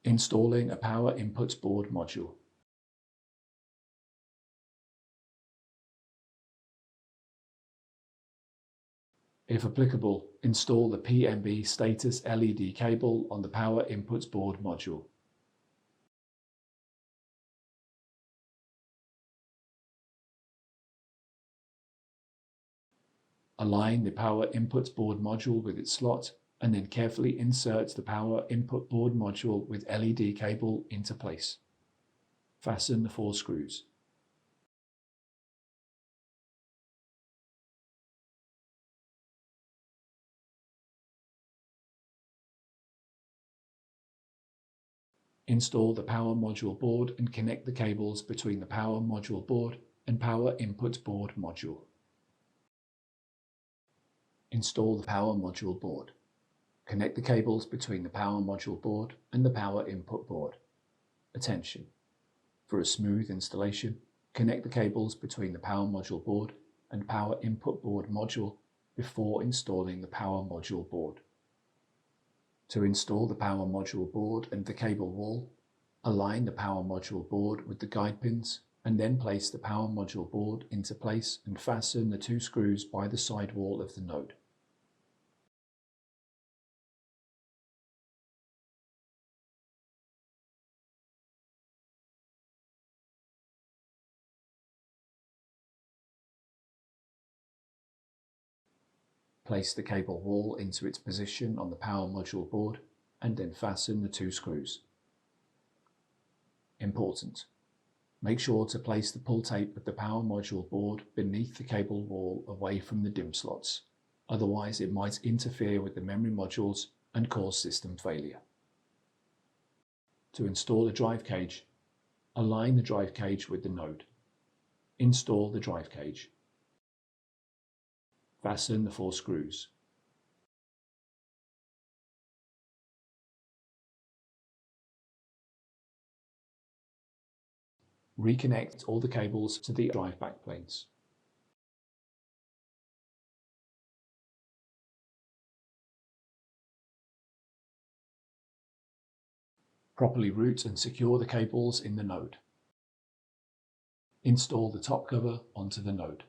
Installing a power inputs board module. If applicable, install the PMB status LED cable on the power inputs board module. Align the power inputs board module with its slot and then carefully insert the power input board module with LED cable into place. Fasten the 4 screws. Install the power module board and connect the cables between the power module board and power inputs board module. Install the power module board. Connect the cables between the power module board and the power input board. Attention! For a smooth installation, connect the cables between the power module board and power input board module before installing the power module board. To install the power module board and the cable wall, align the power module board with the guide pins and then place the power module board into place and fasten the 2 screws by the side wall of the node. Place the cable wall into its position on the power module board and then fasten the 2 screws. Important: make sure to place the pull tape of the power module board beneath the cable wall away from the DIMM slots, otherwise it might interfere with the memory modules and cause system failure. To install a drive cage, align the drive cage with the node. Install the drive cage. Fasten the 4 screws. Reconnect all the cables to the drive backplanes. Properly route and secure the cables in the node. Install the top cover onto the node.